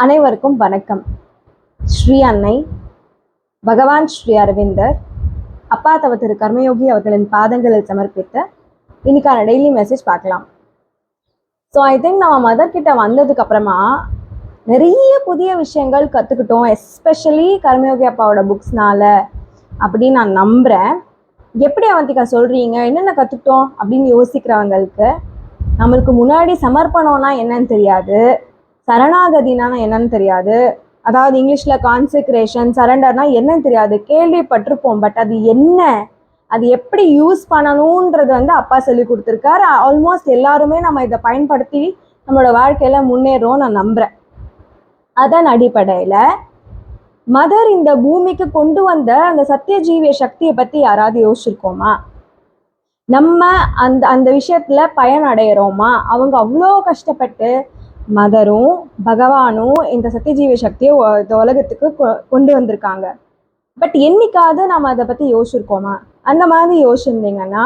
அனைவருக்கும் வணக்கம். ஸ்ரீ அன்னை பகவான் ஸ்ரீ அரவிந்தர் அப்பா தவ திரு கர்மயோகி அவர்களின் பாதங்களில் சமர்ப்பித்த இன்னைக்கான டெய்லி மெசேஜ் பார்க்கலாம். ஸோ ஐ திங்க் நம்ம மதர் கிட்ட வந்ததுக்கு அப்புறமா நிறைய புதிய விஷயங்கள் கற்றுக்கிட்டோம், எஸ்பெஷலி கர்மயோகி அப்பாவோட புக்ஸ்னால அப்படின்னு நான் நம்புகிறேன். எப்படி அவந்திகா சொல்கிறீங்க, என்னென்ன கற்றுக்கிட்டோம் அப்படின்னு யோசிக்கிறவங்களுக்கு நம்மளுக்கு முன்னாடி சமர்ப்பணம்னா என்னன்னு தெரியாது, சரணாகதினா என்னன்னு தெரியாது, அதாவது இங்கிலீஷில் கான்செக்ரேஷன் சரண்டர்னா என்னன்னு தெரியாது, கேள்விப்பட்டிருப்போம். பட் அது என்ன, அது எப்படி யூஸ் பண்ணணுன்றது அப்பா சொல்லி கொடுத்துருக்காரு. ஆல்மோஸ்ட் எல்லாருமே நம்ம இதை பயன்படுத்தி நம்மளோட வாழ்க்கையில் முன்னேறோம் நான் நம்புகிறேன். அதன் அடிப்படையில் மதர் இந்த பூமிக்கு கொண்டு வந்த அந்த சத்தியஜீவிய சக்தியை பற்றி யாராவது யோசிச்சிருக்கோமா? நம்ம அந்த அந்த விஷயத்துல பயன் அடையிறோமா? அவங்க அவ்வளோ கஷ்டப்பட்டு மதரும் பகவானும் இந்த சத்தியஜீவி சக்தியை இந்த உலகத்துக்கு கொண்டு வந்திருக்காங்க. பட் என்னைக்காவது நம்ம அதை பற்றி யோசிச்சிருக்கோமா? அந்த மாதிரி யோசிச்சிருந்தீங்கன்னா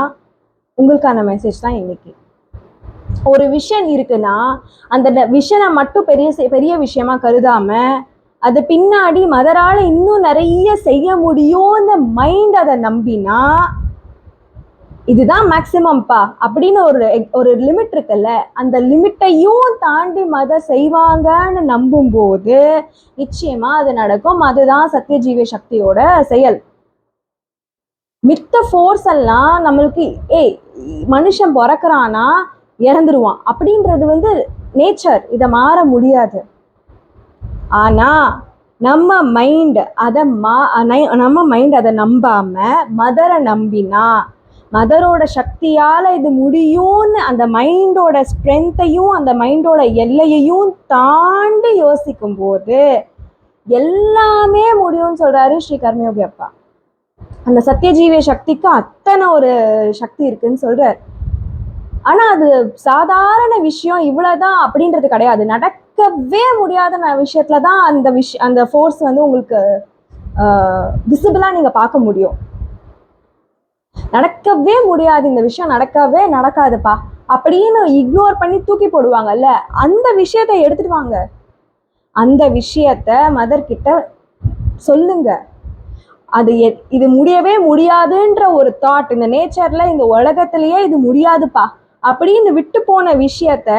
உங்களுக்கான மெசேஜ் தான் இன்னைக்கு. ஒரு விஷன் இருக்குன்னா அந்த விஷனை மட்டும் பெரிய விஷயமா கருதாம அது பின்னாடி மதரால் இன்னும் நிறைய செய்ய முடியும்னு மைண்ட் அதை நம்பினா இதுதான் மேக்சிமம்ப்பா அப்படின்னு ஒரு லிமிட் இருக்குல்ல, அந்த லிமிட்டையும் தாண்டி மதர் செய்வாங்கன்னு நம்பும்போது நிச்சயமா அது நடக்கும். அதுதான் சத்தியஜீவி சக்தியோட செயல். மித்த ஃபோர்ஸ் எல்லாம் நம்மளுக்கு மனுஷன் பிறக்கிறானா இறந்துருவான் அப்படின்றது நேச்சர், இதை மாற முடியாது. ஆனா நம்ம மைண்ட் அதை நம்பாம மதரை நம்பினா, மதரோட சக்தியால இது முடியும்னு அந்த மைண்டோட ஸ்ட்ரென்த்தையும் அந்த மைண்டோட எல்லையையும் தாண்டி யோசிக்கும் போது எல்லாமே முடியும்னு சொல்றாரு ஸ்ரீ கர்மயோகி அப்பா. அந்த சத்தியஜீவிய சக்திக்கு அத்தனை ஒரு சக்தி இருக்குன்னு சொல்றாரு. ஆனா அது சாதாரண விஷயம் இவ்வளவுதான் அப்படின்றது கிடையாது. நடக்கவே முடியாத விஷயத்துலதான் அந்த ஃபோர்ஸ் உங்களுக்கு விசிபிளா நீங்க பார்க்க முடியும். நடக்கவே முடியாது, இந்த விஷயம் நடக்காதுப்பா அப்படின்னு இக்னோர் பண்ணி தூக்கி போடுவாங்கல்ல, அந்த விஷயத்தை எடுத்துட்டு வாங்க. அந்த விஷயத்த மதர் கிட்ட சொல்லுங்க. அது இது முடியவே முடியாதுன்ற ஒரு தாட் இந்த நேச்சர்ல இந்த உலகத்திலேயே இது முடியாதுப்பா அப்படின்னு விட்டு போன விஷயத்த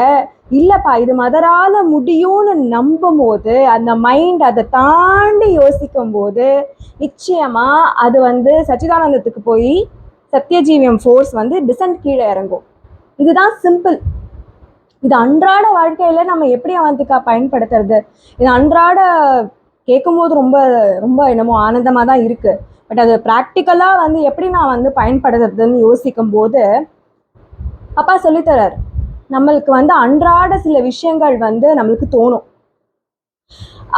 இல்லப்பா இது மதரால முடியும்னு நம்பும் போது அந்த மைண்ட் அதை தாண்டி யோசிக்கும் போது நிச்சயமா அது சச்சிதானந்தத்துக்கு போய் சத்தியஜீவியம் ஃபோர்ஸ் டிசன்ட் கீழே இறங்கும். இதுதான் சிம்பிள். இது அன்றாட வாழ்க்கையில நம்ம எப்படி அவந்திக்கா பயன்படுத்துறது? இது அன்றாட கேட்கும்போது ரொம்ப ரொம்ப என்னமோ ஆனந்தமா தான் இருக்கு. பட் அது ப்ராக்டிக்கலா எப்படி நான் பயன்படுத்துறதுன்னு யோசிக்கும் போது அப்பா சொல்லித்தரார். நம்மளுக்கு அன்றாட சில விஷயங்கள் நம்மளுக்கு தோணும்.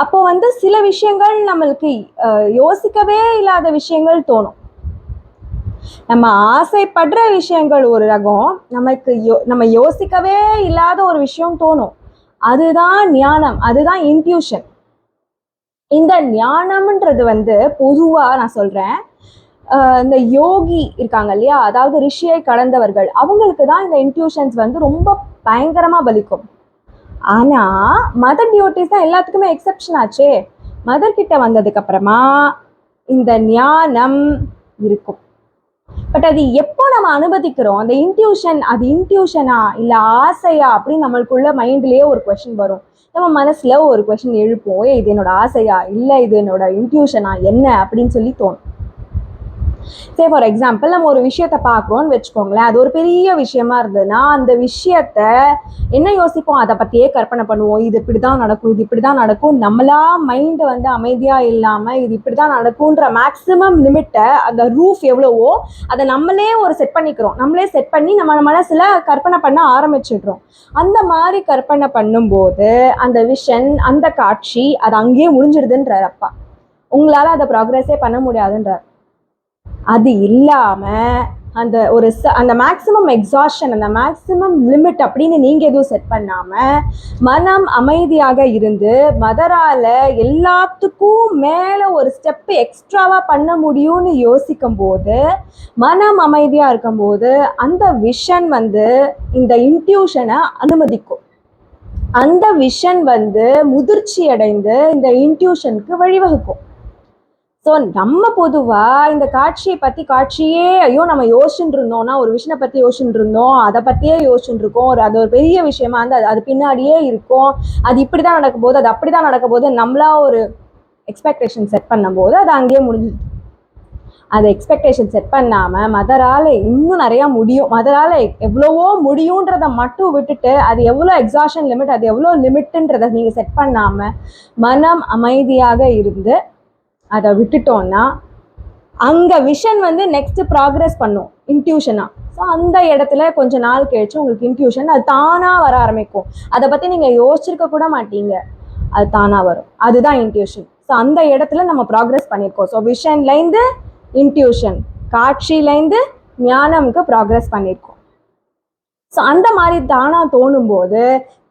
அப்போ சில விஷயங்கள் நம்மளுக்கு யோசிக்கவே இல்லாத விஷயங்கள் தோணும். நம்ம ஆசைப்படுற விஷயங்கள் ஒரு ரகம், நம்ம யோசிக்கவே இல்லாத ஒரு விஷயம் தோணும். அதுதான் ஞானம், அதுதான் இன்ட்யூஷன். இந்த ஞானம்ன்றது பொதுவா நான் சொல்றேன், இந்த யோகி இருக்காங்க இல்லையா, அதாவது ரிஷியை கடந்தவர்கள், அவங்களுக்கு தான் இந்த இன்ட்யூஷன்ஸ் ரொம்ப பயங்கரமா பலிக்கும். ஆனா மதர் டியோட்டிஸ் தான் எல்லாத்துக்குமே எக்ஸெப்ஷன் ஆச்சே. மதர் கிட்ட வந்ததுக்கு அப்புறமா இந்த ஞானம் இருக்கும். பட் அது எப்போ நம்ம அனுமதிக்கிறோம்? அந்த இன்ட்யூஷன், அது இன்ட்யூஷனா இல்ல ஆசையா அப்படின்னு நம்மளுக்குள்ள மைண்ட்லயே ஒரு கொஸ்டின் வரும். நம்ம மனசுல ஒரு கொஸ்டின் எழுப்போம், இது என்னோட ஆசையா இல்ல இது என்னோட இன்ட்யூஷனா என்ன அப்படின்னு சொல்லி தோணும். சே ஃபார் எக்ஸாம்பிள் நம்ம ஒரு விஷயத்த பார்க்குறோம்னு வச்சுக்கோங்களேன். அது ஒரு பெரிய விஷயமா இருந்ததுன்னா அந்த விஷயத்த என்ன யோசிப்போம்? அதை பற்றியே கற்பனை பண்ணுவோம். இது இப்படி தான் நடக்கும், இது இப்படி தான் நடக்கும். நம்மளா மைண்டு அமைதியாக இல்லாமல் இது இப்படி தான் நடக்கும்ன்ற மேக்ஸிமம் லிமிட்டை, அந்த ரூஃப் எவ்வளவோ அதை நம்மளே செட் பண்ணிக்கிறோம். நம்மளே செட் பண்ணி நம்ம மனசில் கற்பனை பண்ண ஆரம்பிச்சிடுறோம். அந்த மாதிரி கற்பனை பண்ணும்போது அந்த விஷன், அந்த காட்சி அது அங்கேயே முடிஞ்சிடுதுன்றார் அப்பா. உங்களால் அதை ப்ராக்ரெஸே பண்ண முடியாதுன்றார். அது இல்லாம அந்த மேக்ஸிமம் எக்ஸாஷன், அந்த மேக்ஸிமம் லிமிட் அப்படின்னு நீங்க எதுவும் செட் பண்ணாம மனம் அமைதியாக இருந்து மதரால எல்லாத்துக்கும் மேல ஒரு ஸ்டெப் எக்ஸ்ட்ராவா பண்ண முடியும்னு யோசிக்கும் போது, மனம் அமைதியா இருக்கும் போது அந்த விஷன் இந்த இன்ட்யூஷனை அனுமதிக்கும். அந்த விஷன் முதிர்ச்சி அடைந்து இந்த இன்ட்யூஷனுக்கு வழிவகுக்கும். ஸோ நம்ம பொதுவா இந்த காட்சியே ஐயோ நம்ம யோசிச்சுட்டு இருந்தோம்னா, ஒரு விஷனை பத்தி யோசிச்சுட்டு இருந்தோம், அதை பத்தியே யோசிச்சுட்டு இருக்கோம், அது ஒரு பெரிய விஷயமா அது பின்னாடியே இருக்கும், அது இப்படிதான் நடக்க போகுது, அது அப்படிதான் நடக்க போகுது, நம்மளா ஒரு எக்ஸ்பெக்டேஷன் செட் பண்ணும் போது அது அங்கேயே முடிஞ்சுது. அது எக்ஸ்பெக்டேஷன் செட் பண்ணாம மதரால இன்னும் நிறைய முடியும், மதரால எவ்வளவோ முடியும்ன்றத மட்டும் விட்டுட்டு அது எவ்வளோ எக்ஸாஷன் லிமிட், அது எவ்வளோ லிமிட்ன்றதை நீங்க செட் பண்ணாம மனம் அமைதியாக இருந்து அதை விட்டுட்டோம்னா அங்க விஷன் நெக்ஸ்ட் ப்ராக்ரஸ் பண்ணும் இன்ட்யூஷனா. ஸோ அந்த இடத்துல கொஞ்ச நாள் கழிச்சு உங்களுக்கு இன்ட்யூஷன் அது தானா வர ஆரம்பிக்கும். அதை பத்தி நீங்க யோசிச்சிருக்க கூட மாட்டீங்க, அது தானா வரும். அதுதான் இன்ட்யூஷன். ஸோ அந்த இடத்துல நம்ம ப்ராக்ரஸ் பண்ணியிருக்கோம். ஸோ விஷன்லேருந்து இன்ட்யூஷன், காட்சியிலேருந்து ஞானம்க்கு ப்ராக்ரஸ் பண்ணியிருக்கோம். ஸோ அந்த மாதிரி தானா தோணும் போது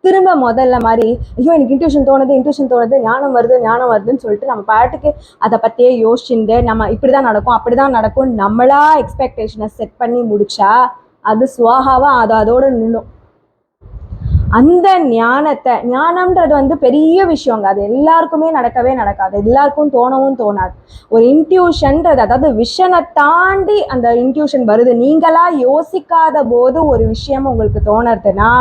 திரும்ப முதல்ல மாதிரி ஐயோ எனக்கு இன்ட்யூஷன் தோணுது, ஞானம் வருதுன்னு சொல்லிட்டு நம்ம பாட்டுக்கு அதை பற்றியே யோசிச்சுட்டு நம்ம இப்படிதான் நடக்கும் அப்படிதான் நடக்கும் நம்மளா எக்ஸ்பெக்டேஷனை செட் பண்ணி முடிச்சா அது சுவாகாவா அதோட நின்றும். அந்த ஞானம்ன்றது பெரிய விஷயங்க. அது எல்லாருக்குமே நடக்கவே நடக்காது, எல்லாருக்கும் தோணவும் தோணாது. ஒரு இன்ட்யூஷன்றது, அதாவது விஷனை தாண்டி அந்த இன்ட்யூஷன் வருது, நீங்களா யோசிக்காத போது ஒரு விஷயம் உங்களுக்கு தோணுறதுன்னா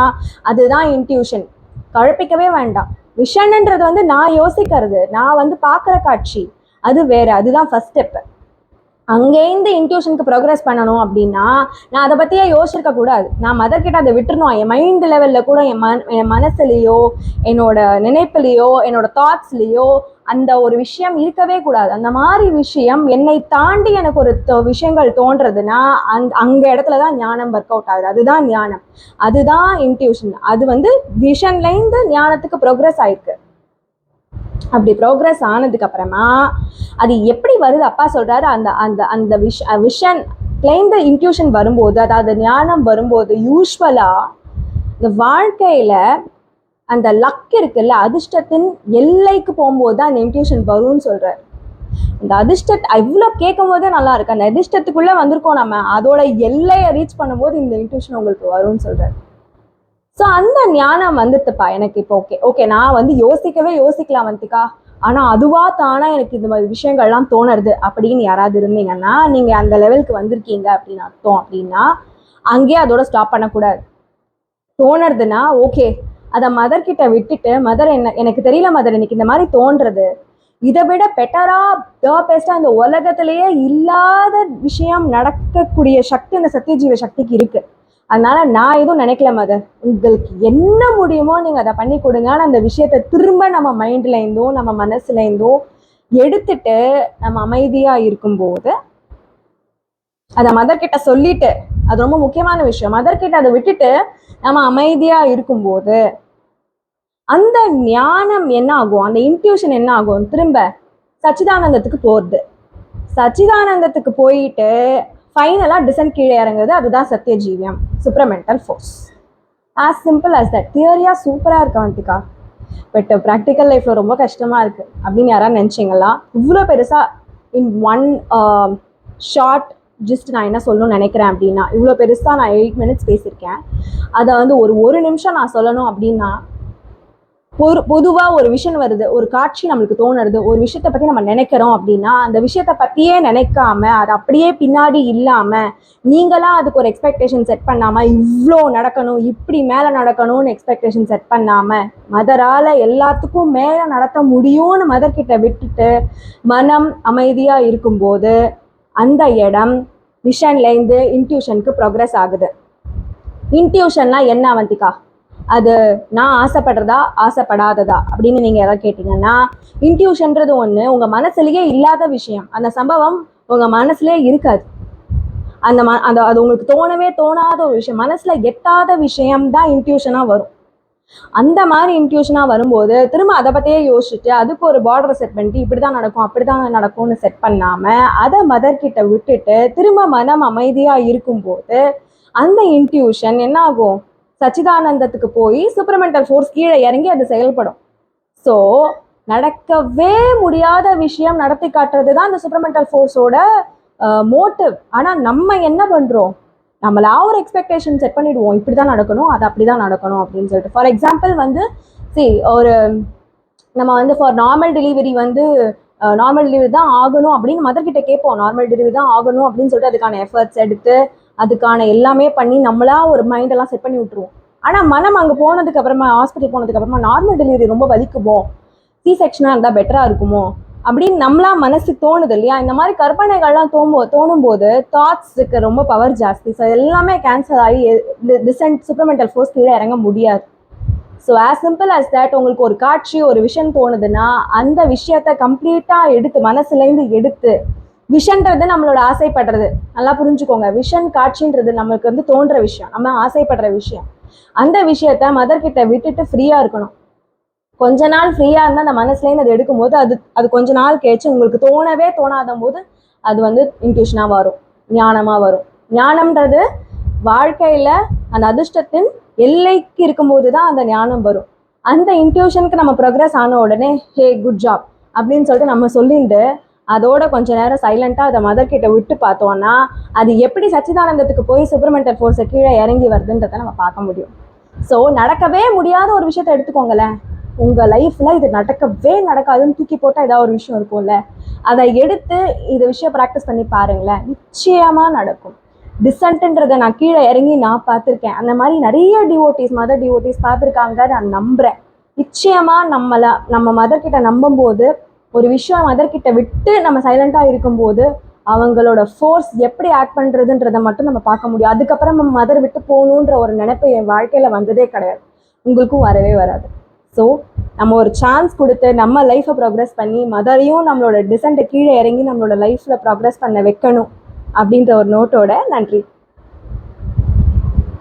அதுதான் இன்ட்யூஷன். குழப்பிக்கவே வேண்டாம். விஷன்ன்றது நான் யோசிக்கிறது, நான் பார்க்குற காட்சி அது வேற, அதுதான் ஃபர்ஸ்ட் ஸ்டெப். அங்கேருந்து இன்ட்யூஷனுக்கு ப்ரோக்ரஸ் பண்ணணும் அப்படின்னா நான் அதை பற்றியே யோசிச்சிருக்க கூடாது. நான் மதர்கிட்ட அதை விட்டுருணும். என் மைண்ட் லெவலில் கூட என் மனசுலேயோ என்னோட நினைப்புலேயோ என்னோட தாட்ஸ்லேயோ அந்த ஒரு விஷயம் இருக்கவே கூடாது. அந்த மாதிரி விஷயம் என்னை தாண்டி எனக்கு ஒரு விஷயங்கள் தோன்றதுன்னா அங்க இடத்துல தான் ஞானம் ஒர்க் அவுட் ஆகுது. அதுதான் ஞானம், அதுதான் இன்ட்யூஷன். அது விஷன்லேருந்து ஞானத்துக்கு ப்ரோக்ரஸ் ஆயிருக்கு. அப்படி ப்ரோக்ரஸ் ஆனதுக்கு அப்புறமா அது எப்படி வருது, அப்பா சொல்றாரு, அந்த அந்த அந்த விஷன்லேருந்து இன்ட்யூஷன் வரும்போது, அதாவது ஞானம் வரும்போது யூஸ்வலா இந்த வாழ்க்கையில அந்த லக் இருக்குல்ல, அதிர்ஷ்டத்தின் எல்லைக்கு போகும்போது தான் அந்த இன்ட்யூஷன் வரும்னு சொல்றாரு. இந்த அதிர்ஷ்டத்தை இவ்வளோ கேட்கும் போதே நல்லா இருக்கு. அந்த அதிர்ஷ்டத்துக்குள்ள வந்திருக்கோம் நம்ம, அதோட எல்லையை ரீச் பண்ணும்போது இந்த இன்ட்யூஷன் உங்களுக்கு வரும்னு சொல்றாரு. ஸோ அந்த ஞானம் வந்துட்டுப்பா எனக்கு இப்போ ஓகே நான் யோசிக்கலாம் வந்துக்கா, ஆனால் அதுவா தானா எனக்கு இந்த மாதிரி விஷயங்கள்லாம் தோணுறது அப்படின்னு யாராவது இருந்தீங்கன்னா நீங்க அந்த லெவலுக்கு வந்திருக்கீங்க அப்படின்னு அர்த்தம். அப்படின்னா அங்கேயே அதோட ஸ்டாப் பண்ணக்கூடாது. தோணுறதுன்னா ஓகே, அதை மதர்கிட்ட விட்டுட்டு, மதர் எனக்கு தெரியல மதர், எனக்கு இந்த மாதிரி தோன்றது, இதை விட பெட்டரா பெஸ்டா இந்த உலகத்திலேயே இல்லாத விஷயம் நடக்கக்கூடிய சக்தி இந்த சத்தியஜீவ சக்திக்கு இருக்கு. அதனால நான் எதுவும் நினைக்கல மதர், உங்களுக்கு என்ன முடியுமோ நீங்க அதை பண்ணி கொடுங்க. அந்த விஷயத்த திரும்ப நம்ம மைண்ட்ல இருந்தும் நம்ம மனசுல இருந்தும் எடுத்துட்டு நம்ம அமைதியா இருக்கும்போது அதை மதர் கிட்ட சொல்லிட்டு, அது ரொம்ப முக்கியமான விஷயம், மதர் கிட்ட அதை விட்டுட்டு நம்ம அமைதியா இருக்கும்போது அந்த ஞானம் என்ன ஆகும், அந்த இன்ட்யூஷன் என்ன ஆகும், திரும்ப சச்சிதானந்தத்துக்கு போறது. சச்சிதானந்தத்துக்கு போயிட்டு ஃபைனலா டிசன் கீழே இறங்குது. அதுதான் சத்தியஜீவியம், supramental force. As simple as that. தியரியா சூப்பரா இருக்கு அவந்திகா, பட் ப்ராக்டிக்கல் லைஃப்ல ரொம்ப கஷ்டமா இருக்கு அப்படின்னு யாராவது நினைச்சிங்களா? இவ்வளோ பெருசா இன் ஒன் ஷார்ட் ஜஸ்ட் நான் என்ன சொல்லணும்னு நினைக்கிறேன் அப்படின்னா, இவ்வளோ பெருசா நான் 8 minutes பேசியிருக்கேன். அதை ஒரு நிமிஷம் நான் சொல்லணும் அப்படின்னா, பொதுவாக ஒரு விஷயம் வருது, ஒரு காட்சி நம்மளுக்கு தோணுறது, ஒரு விஷயத்தை பற்றி நம்ம நினைக்கிறோம் அப்படின்னா அந்த விஷயத்தை பற்றியே நினைக்காம, அது அப்படியே பின்னாடி இல்லாமல், நீங்களா அதுக்கு ஒரு எக்ஸ்பெக்டேஷன் செட் பண்ணாமல், இவ்வளோ நடக்கணும், இப்படி மேலே நடக்கணும்னு எக்ஸ்பெக்டேஷன் செட் பண்ணாமல், மதரால் எல்லாத்துக்கும் மேலே நடத்த முடியும்னு மதர்கிட்ட விட்டுட்டு மனம் அமைதியாக இருக்கும்போது அந்த இடம் விஷன்லேருந்து இன்ட்யூஷனுக்கு ப்ரோக்ரஸ் ஆகுது. இன்ட்யூஷன்னா என்ன அவந்திகா? அது நான் ஆசைப்படுறதா ஆசைப்படாததா அப்படின்னு நீங்க யாராவது கேட்டீங்கன்னா, இன்ட்யூஷன்றது ஒண்ணு உங்க மனசுலயே இல்லாத விஷயம். அந்த சம்பவம் உங்க மனசுலயே இருக்காது. அது உங்களுக்கு தோணவே தோணாத ஒரு விஷயம், மனசுல எட்டாத விஷயம் தான் இன்ட்யூஷனா வரும். அந்த மாதிரி இன்ட்யூஷனா வரும்போது திரும்ப அதை பத்தியே யோசிச்சுட்டு அதுக்கு ஒரு பார்டர் செட் பண்ணிட்டு இப்படிதான் நடக்கும் அப்படிதான் நடக்கும்னு செட் பண்ணாம அதை மதர் கிட்ட விட்டுட்டு திரும்ப மனம் அமைதியா இருக்கும்போது அந்த இன்ட்யூஷன் என்ன ஆகும், சச்சிதானந்தத்துக்கு போய் சுப்ரமெண்டல் ஃபோர்ஸ் கீழே இறங்கி அது செயல்படும். ஸோ நடக்கவே முடியாத விஷயம் நடத்தி காட்டுறது தான் இந்த சுப்ரமெண்டல் ஃபோர்ஸோட மோட்டிவ். ஆனால் நம்ம என்ன பண்றோம், நம்மளா ஒரு எக்ஸ்பெக்டேஷன் செட் பண்ணிடுவோம், இப்படி தான் நடக்கணும், அது அப்படி தான் நடக்கணும் அப்படின்னு சொல்லிட்டு. ஃபார் எக்ஸாம்பிள் வந்து ஒரு நம்ம வந்து ஃபார் நார்மல் டெலிவரி வந்து நார்மல் டெலிவரி தான் ஆகணும் அப்படின்னு மதர்கிட்ட கேட்போம். நார்மல் டெலிவரி தான் ஆகணும் அப்படின்னு சொல்லிட்டு அதுக்கான எஃபர்ட்ஸ் எடுத்து அதுக்கான எல்லாமே பண்ணி நம்மளா ஒரு மைண்டெல்லாம் செட் பண்ணி விட்டுருவோம். ஆனால் மனம் அங்கே போனதுக்கு அப்புறமா, ஹாஸ்பிட்டல் போனதுக்கு அப்புறமா, நார்மல் டெலிவரி ரொம்ப வலிக்குமோ, சி செக்ஷனாக இருந்தால் பெட்டராக இருக்குமோ அப்படின்னு நம்மளா மனசுக்கு தோணுது இல்லையா? இந்த மாதிரி கற்பனைகள்லாம் தோணும் போது தாட்ஸுக்கு ரொம்ப பவர் ஜாஸ்தி. ஸோ எல்லாமே கேன்சல் ஆகி டிசென்ட் சுப்ரமெண்டல் ஃபோர்ஸ் கீழே இறங்க முடியாது. So as simple as that. உங்களுக்கு ஒரு காட்சி, ஒரு விஷன் தோணுதுன்னா அந்த விஷயத்த கம்ப்ளீட்டாக எடுத்து மனசுலேருந்து எடுத்து, விஷன்றது நம்மளோட ஆசைப்படுறது, நல்லா புரிஞ்சுக்கோங்க. விஷன் காட்சின்றது நம்மளுக்கு வந்து தோன்ற விஷயம், நம்ம ஆசைப்படுற விஷயம். அந்த விஷயத்த மதர்கிட்ட விட்டுட்டு ஃப்ரீயாக இருக்கணும். கொஞ்ச நாள் ஃப்ரீயாக இருந்தால் அந்த மனசுலேருந்து அதை எடுக்கும்போது அது கொஞ்ச நாள் கழிச்சு உங்களுக்கு தோணவே தோணாத போது அது வந்து இன்ட்யூஷனாக வரும், ஞானமாக வரும். ஞானம்ன்றது வாழ்க்கையில் அந்த அதிர்ஷ்டத்தின் எல்லைக்கு இருக்கும்போது தான் அந்த ஞானம் வரும். அந்த இன்ட்யூஷனுக்கு நம்ம ப்ரோக்ரஸ் ஆன உடனே ஹே குட் ஜாப் அப்படின்னு சொல்லிட்டு நம்ம சொல்லிட்டு அதோட கொஞ்ச நேரம் சைலண்டாக அதை மதர்கிட்ட விட்டு பார்த்தோன்னா அது எப்படி சச்சிதானந்தத்துக்கு போய் சுப்ரமெண்டல் ஃபோர்ஸை கீழே இறங்கி வருதுன்றதை நம்ம பார்க்க முடியும். ஸோ நடக்கவே முடியாத ஒரு விஷயத்த எடுத்துக்கோங்களேன். உங்கள் லைஃப்பில் இது நடக்காதுன்னு தூக்கி போட்டால் ஏதாவது ஒரு விஷயம் இருக்கும்ல, அதை எடுத்து இந்த விஷயம் ப்ராக்டிஸ் பண்ணி பாருங்களேன், நிச்சயமாக நடக்கும். டிசன்ட்ன்றதை நான் கீழே இறங்கி நான் பார்த்துருக்கேன். அந்த மாதிரி நிறைய மதர் டிவோட்டிஸ் பார்த்துருக்காங்க. நான் நம்புகிறேன். நிச்சயமாக நம்ம மதர்கிட்ட நம்பும்போது, ஒரு விஷயம் மதர்கிட்ட விட்டு நம்ம சைலண்ட்டாக இருக்கும்போது அவங்களோட ஃபோர்ஸ் எப்படி ஆக்ட் பண்ணுறதுன்றதை மட்டும் நம்ம பார்க்க முடியும். அதுக்கப்புறம் நம்ம மதர் விட்டு போகணுன்ற ஒரு நினைப்பு என் வாழ்க்கையில் வந்ததே கிடையாது, உங்களுக்கும் வரவே வராது. ஸோ நம்ம ஒரு சான்ஸ் கொடுத்து நம்ம லைஃப்பை ப்ரோக்ரஸ் பண்ணி மதரையும் நம்மளோட டிசன்ட்டை கீழே இறங்கி நம்மளோட லைஃப்பில் ப்ரோக்ரஸ் பண்ண வைக்கணும் அப்படின்ற ஒரு நோட்டோட நன்றி.